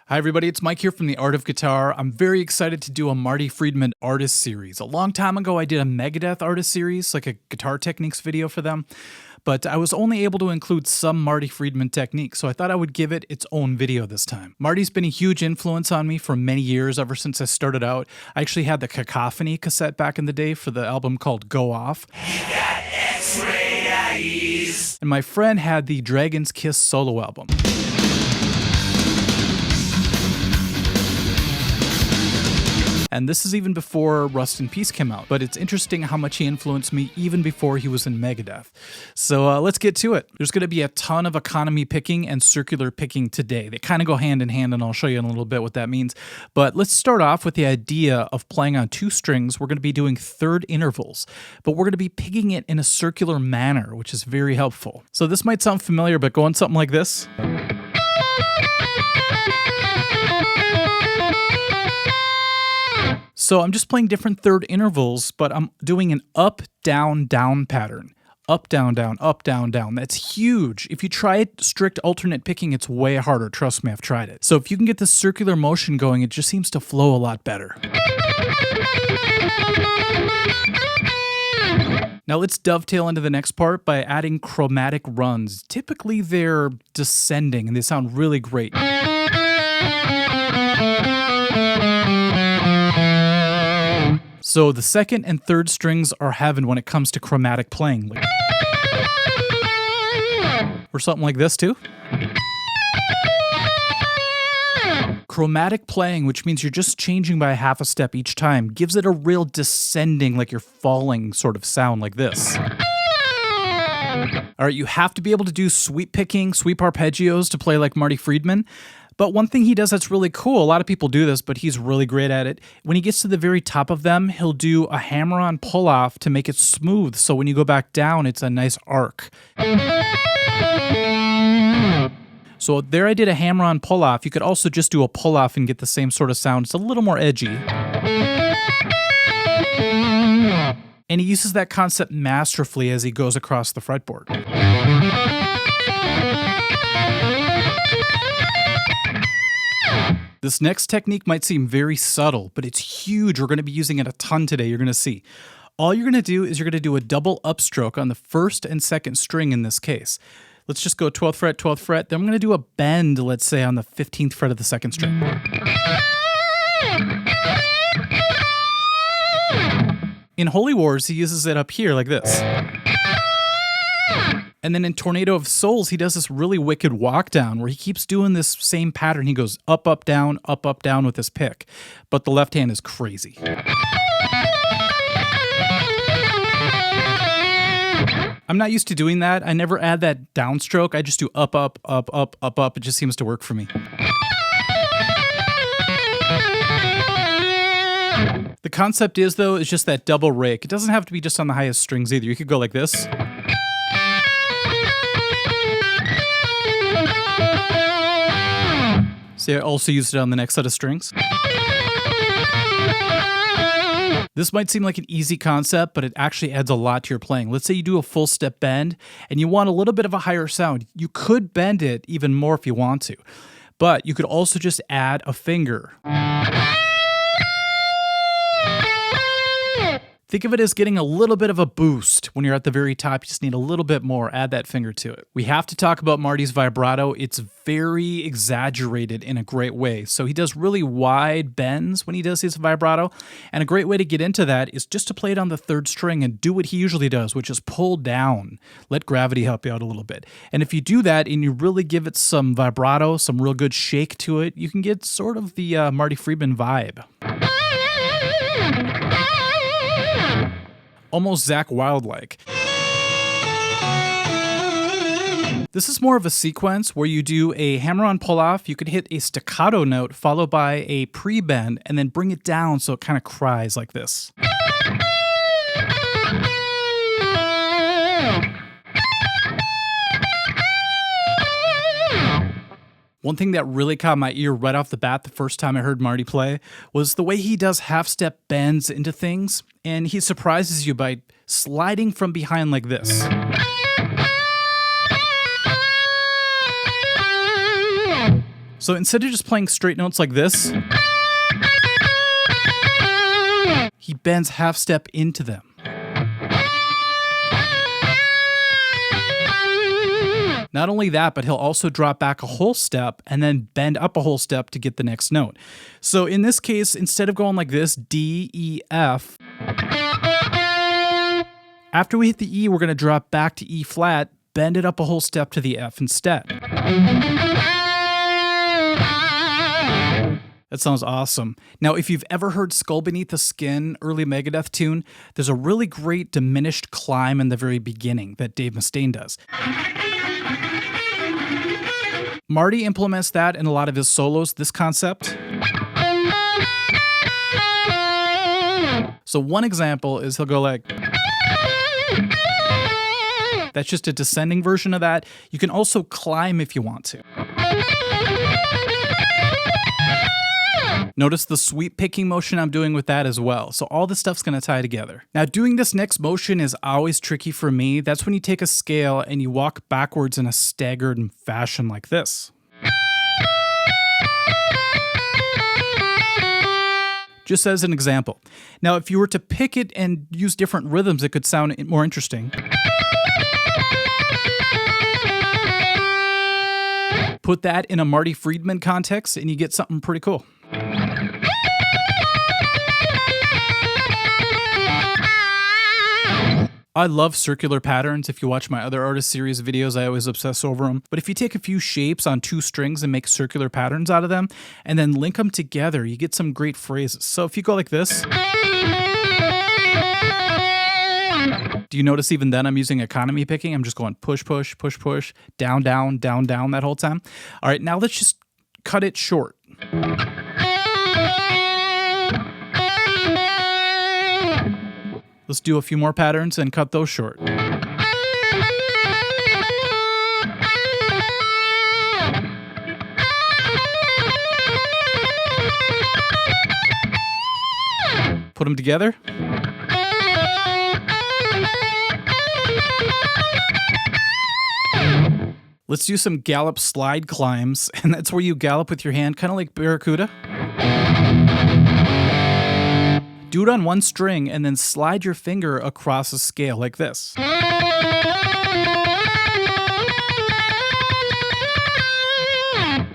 Hi everybody, it's Mike here from The Art of Guitar. I'm very excited to do a Marty Friedman artist series. A long time ago I did a Megadeth artist series, like a guitar techniques video for them, but I was only able to include some Marty Friedman techniques, so I thought I would give it its own video this time. Marty's been a huge influence on me for many years, ever since I started out. I actually had the Cacophony cassette back in the day for the album called Go Off. And my friend had the Dragon's Kiss solo album. And this is even before Rust in Peace came out, but it's interesting how much he influenced me even before he was in Megadeth. So let's get to it. There's going to be a ton of economy picking and circular picking today. They kind of go hand in hand, and I'll show you in a little bit what that means. But let's start off with the idea of playing on two strings. We're going to be doing third intervals, but we're going to be picking it in a circular manner, which is very helpful. So this might sound familiar, but go on something like this. So I'm just playing different third intervals, but I'm doing an up, down, down pattern. Up, down, down, up, down, down. That's huge. If you try it strict alternate picking, it's way harder. Trust me, I've tried it. So if you can get the circular motion going, it just seems to flow a lot better. Now let's dovetail into the next part by adding chromatic runs. Typically they're descending and they sound really great. So the second and third strings are heaven when it comes to chromatic playing. Or something like this too. Chromatic playing, which means you're just changing by half a step each time, gives it a real descending, like you're falling sort of sound like this. All right, you have to be able to do sweep picking, sweep arpeggios to play like Marty Friedman. But one thing he does that's really cool, a lot of people do this, but he's really great at it. When he gets to the very top of them, he'll do a hammer-on pull-off to make it smooth, so when you go back down, it's a nice arc. So there I did a hammer-on pull-off. You could also just do a pull-off and get the same sort of sound. It's a little more edgy. And he uses that concept masterfully as he goes across the fretboard. This next technique might seem very subtle, but it's huge. We're going to be using it a ton today, you're going to see. All you're going to do is you're going to do a double upstroke on the first and second string in this case. Let's just go 12th fret, 12th fret. Then I'm going to do a bend, let's say, on the 15th fret of the second string. In Holy Wars, he uses it up here like this. And then in Tornado of Souls, he does this really wicked walk down where he keeps doing this same pattern. He goes up, down with this pick. But the left hand is crazy. I'm not used to doing that. I never add that downstroke. I just do up. It just seems to work for me. The concept is, though, is just that double rake. It doesn't have to be just on the highest strings either. You could go like this. See, I also used it on the next set of strings. This might seem like an easy concept, but it actually adds a lot to your playing. Let's say you do a full step bend and you want a little bit of a higher sound. You could bend it even more if you want to, but you could also just add a finger. Think of it as getting a little bit of a boost. When you're at the very top, you just need a little bit more. Add that finger to it. We have to talk about Marty's vibrato. It's very exaggerated in a great way. So he does really wide bends when he does his vibrato. And a great way to get into that is just to play it on the third string and do what he usually does, which is pull down. Let gravity help you out a little bit. And if you do that and you really give it some vibrato, some real good shake to it, you can get sort of the Marty Friedman vibe. Almost Zakk Wylde-like. This is more of a sequence where you do a hammer-on pull-off. You could hit a staccato note followed by a pre-bend and then bring it down so it kind of cries like this. One thing that really caught my ear right off the bat the first time I heard Marty play was the way he does half-step bends into things, and he surprises you by sliding from behind like this. So instead of just playing straight notes like this, he bends half step into them. Not only that, but he'll also drop back a whole step and then bend up a whole step to get the next note. So in this case, instead of going like this, D, E, F, after we hit the E, we're going to drop back to E flat, bend it up a whole step to the F instead. That sounds awesome. Now, if you've ever heard Skull Beneath the Skin, early Megadeth tune, there's a really great diminished climb in the very beginning that Dave Mustaine does. Marty implements that in a lot of his solos, this concept. So one example is he'll go like... That's just a descending version of that. You can also climb if you want to. Notice the sweep picking motion I'm doing with that as well. So all this stuff's gonna tie together. Now doing this next motion is always tricky for me. That's when you take a scale and you walk backwards in a staggered fashion like this. Just as an example. Now if you were to pick it and use different rhythms, it could sound more interesting. Put that in a Marty Friedman context and you get something pretty cool. I love circular patterns. If you watch my other artist series videos, I always obsess over them. But if you take a few shapes on two strings and make circular patterns out of them, and then link them together, you get some great phrases. So if you go like this, do you notice even then I'm using economy picking? I'm just going push, push, push, push, down, down, down, down that whole time. All right, now let's just cut it short. Let's do a few more patterns and cut those short. Put them together. Let's do some gallop slide climbs, and that's where you gallop with your hand, kind of like Barracuda. Do it on one string and then slide your finger across a scale like this.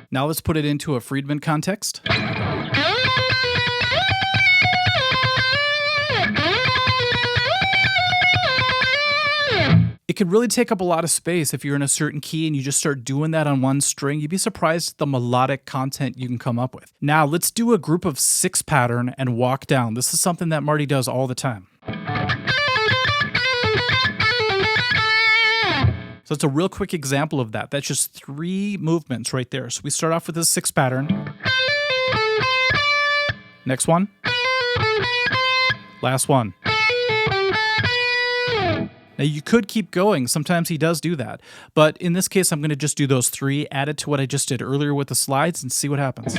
Now let's put it into a Friedman context. It could really take up a lot of space if you're in a certain key and you just start doing that on one string. You'd be surprised at the melodic content you can come up with. Now let's do a group of 6 pattern and walk down. This is something that Marty does all the time. So it's a real quick example of that. That's just 3 movements right there. So we start off with this 6 pattern. Next one. Last one. Now you could keep going. Sometimes he does do that. But in this case, I'm going to just do those 3, add it to what I just did earlier with the slides, and see what happens.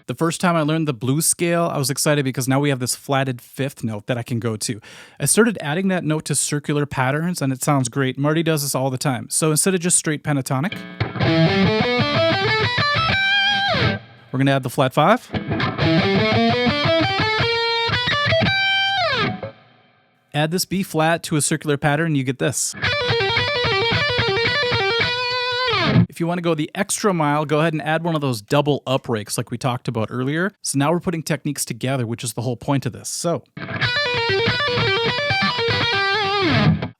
The first time I learned the blues scale, I was excited because now we have this flatted 5th note that I can go to. I started adding that note to circular patterns, and it sounds great. Marty does this all the time. So instead of just straight pentatonic, we're going to add the flat 5. Add this B flat to a circular pattern, you get this. If you want to go the extra mile, go ahead and add one of those double up rakes like we talked about earlier. So now we're putting techniques together, which is the whole point of this. So I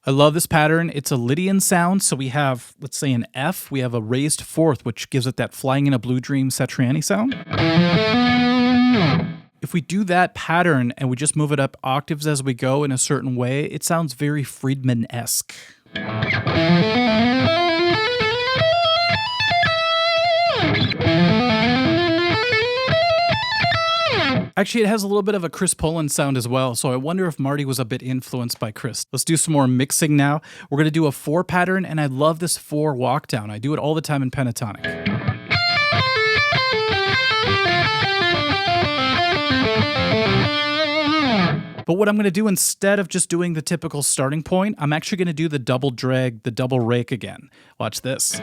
love this pattern. It's a Lydian sound. So we have, let's say an F, we have a raised 4th, which gives it that Flying in a Blue Dream Satriani sound. If we do that pattern and we just move it up octaves as we go in a certain way, it sounds very Friedman-esque. Actually, it has a little bit of a Chris Poland sound as well, so I wonder if Marty was a bit influenced by Chris. Let's do some more mixing now. We're going to do a 4 pattern, and I love this 4 walk down. I do it all the time in pentatonic. But But what I'm going to do instead of just doing the typical starting point, I'm actually going to do the double drag, the double rake again. Watch this.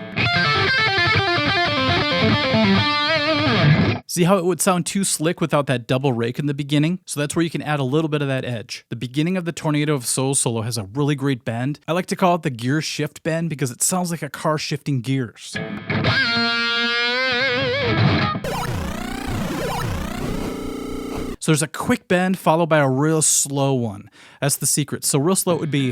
See how it would sound too slick without that double rake in the beginning? So that's where you can add a little bit of that edge. The beginning of the Tornado of Souls solo has a really great bend. I like to call it the gear shift bend because it sounds like a car shifting gears. So there's a quick bend followed by a real slow one. That's the secret. So real slow would be...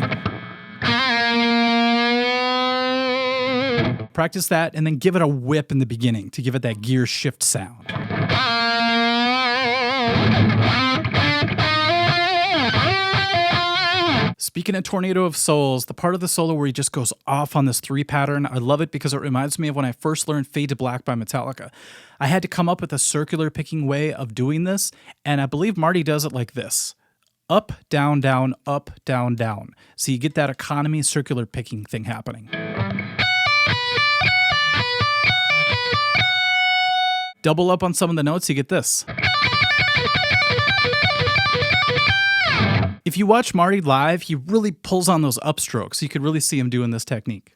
Practice that and then give it a whip in the beginning to give it that gear shift sound. Speaking of Tornado of Souls, the part of the solo where he just goes off on this 3 pattern, I love it because it reminds me of when I first learned Fade to Black by Metallica. I had to come up with a circular picking way of doing this, and I believe Marty does it like this. Up, down, down, up, down, down. So you get that economy circular picking thing happening. Double up on some of the notes, you get this. If you watch Marty live, he really pulls on those upstrokes. You could really see him doing this technique.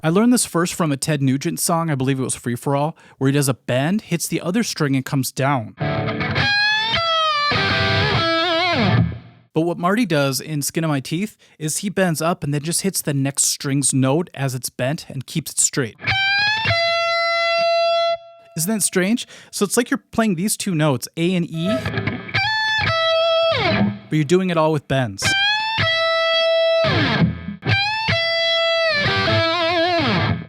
I learned this first from a Ted Nugent song, I believe it was Free For All, where he does a bend, hits the other string, and comes down. But what Marty does in Skin of My Teeth is he bends up and then just hits the next string's note as it's bent and keeps it straight. Isn't that strange? So it's like you're playing these 2 notes, A and E, but you're doing it all with bends.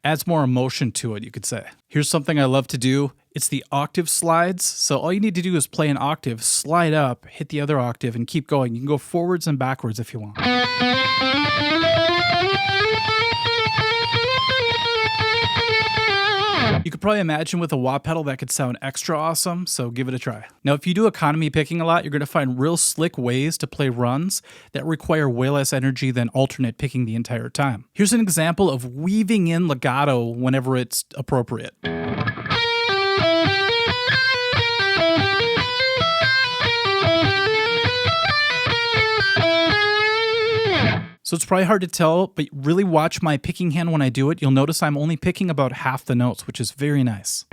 Adds more emotion to it, you could say. Here's something I love to do. It's the octave slides. So all you need to do is play an octave, slide up, hit the other octave, and keep going. You can go forwards and backwards if you want. You could probably imagine with a wah pedal that could sound extra awesome, so give it a try. Now, if you do economy picking a lot, you're going to find real slick ways to play runs that require way less energy than alternate picking the entire time. Here's an example of weaving in legato whenever it's appropriate. So it's probably hard to tell, but really watch my picking hand when I do it. You'll notice I'm only picking about half the notes, which is very nice.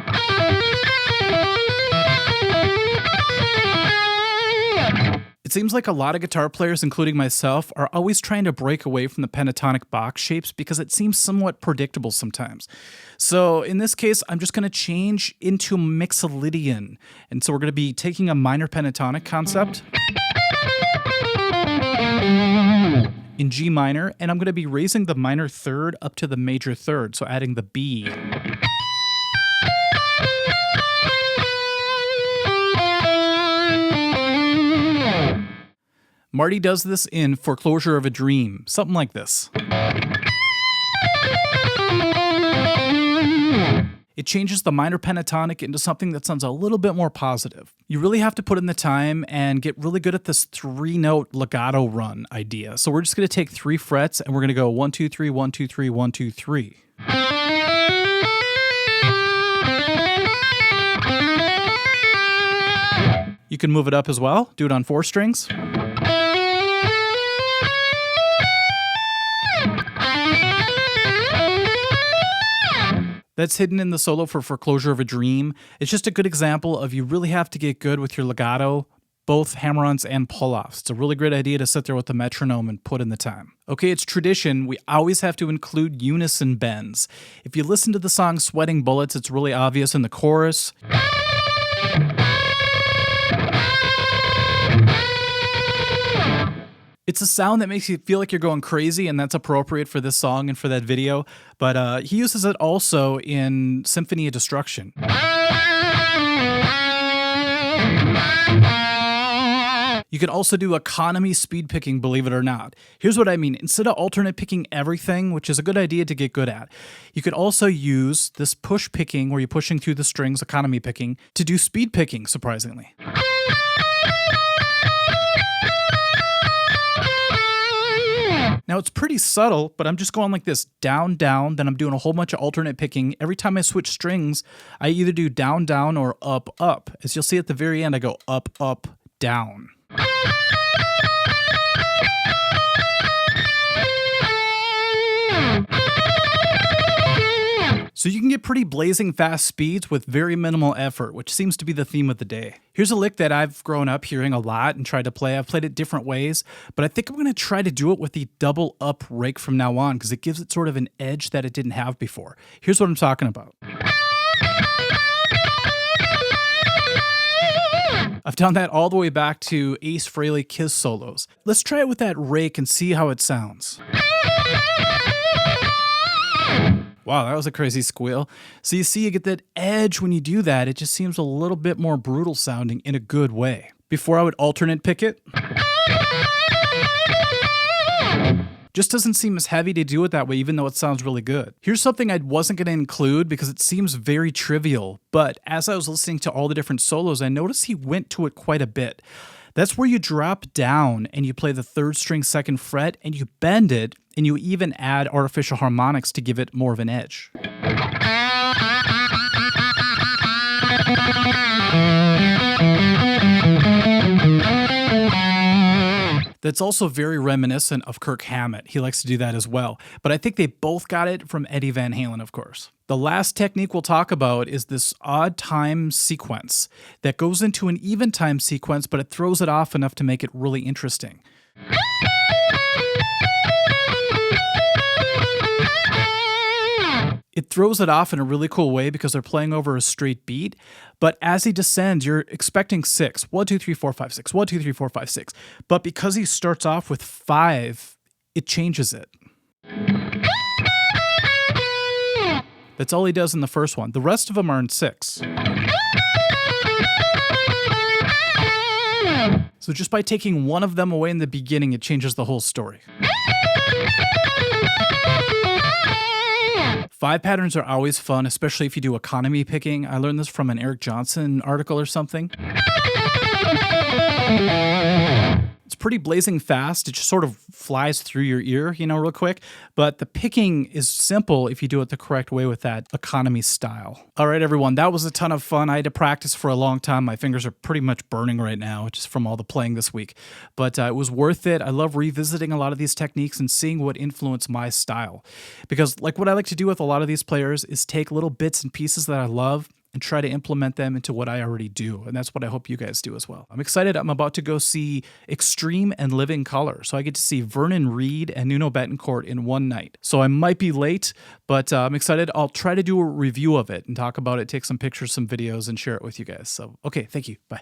It seems like a lot of guitar players, including myself, are always trying to break away from the pentatonic box shapes because it seems somewhat predictable sometimes. So in this case, I'm just going to change into Mixolydian. And so we're going to be taking a minor pentatonic concept in G minor, and I'm going to be raising the minor third up to the major third, so adding the B. Marty does this in Foreclosure of a Dream, something like this. It changes the minor pentatonic into something that sounds a little bit more positive. You really have to put in the time and get really good at this 3-note legato run idea. So we're just going to take 3 frets and we're going to go 1, 2, 3, 1, 2, 3, 1, 2, 3. You can move it up as well. Do it on 4 strings. That's hidden in the solo for Foreclosure of a Dream. It's just a good example of you really have to get good with your legato, both hammer-ons and pull-offs. It's a really great idea to sit there with the metronome and put in the time. Okay, it's tradition. We always have to include unison bends. If you listen to the song Sweating Bullets, it's really obvious in the chorus. It's a sound that makes you feel like you're going crazy, and that's appropriate for this song and for that video. But he uses it also in Symphony of Destruction. You can also do economy speed picking, believe it or not. Here's what I mean. Instead of alternate picking everything, which is a good idea to get good at, you could also use this push picking, where you're pushing through the strings, economy picking, to do speed picking, surprisingly. Now it's pretty subtle, but I'm just going like this, down, down, then I'm doing a whole bunch of alternate picking. Every time I switch strings, I either do down, down, or up, up. As you'll see at the very end, I go up, up, down. So you can get pretty blazing fast speeds with very minimal effort, which seems to be the theme of the day. Here's a lick that I've grown up hearing a lot and tried to play. I've played it different ways, but I think I'm going to try to do it with the double up rake from now on because it gives it sort of an edge that it didn't have before. Here's what I'm talking about. I've done that all the way back to Ace Frehley Kiss solos. Let's try it with that rake and see how it sounds. Wow, that was a crazy squeal. So you see, you get that edge when you do that. It just seems a little bit more brutal sounding in a good way. Before I would alternate pick it. Just doesn't seem as heavy to do it that way, even though it sounds really good. Here's something I wasn't going to include because it seems very trivial, but as I was listening to all the different solos, I noticed he went to it quite a bit. That's where you drop down and you play the 3rd string 2nd fret and you bend it and you even add artificial harmonics to give it more of an edge. That's also very reminiscent of Kirk Hammett. He likes to do that as well. But I think they both got it from Eddie Van Halen, of course. The last technique we'll talk about is this odd time sequence that goes into an even time sequence, but it throws it off enough to make it really interesting. It throws it off in a really cool way because they're playing over a straight beat, but as he descends, you're expecting 6. 1, 2, 3, 4, 5, 6. 1, 2, 3, 4, 5, 6. But because he starts off with 5, it changes it. That's all he does in the first one. The rest of them are in 6. So just by taking one of them away in the beginning, it changes the whole story. 5 patterns are always fun, especially if you do economy picking. I learned this from an Eric Johnson article or something. It's pretty blazing fast. It just sort of flies through your ear, real quick. But the picking is simple if you do it the correct way with that economy style. All right, everyone, that was a ton of fun. I had to practice for a long time. My fingers are pretty much burning right now just from all the playing this week. But it was worth it. I love revisiting a lot of these techniques and seeing what influenced my style. Because like what I like to do with a lot of these players is take little bits and pieces that I love and try to implement them into what I already do. And that's what I hope you guys do as well. I'm excited. I'm about to go see Extreme and Living Color. So I get to see Vernon Reid and Nuno Betancourt in one night. So I might be late, but I'm excited. I'll try to do a review of it and talk about it, take some pictures, some videos, and share it with you guys. So, okay, thank you. Bye.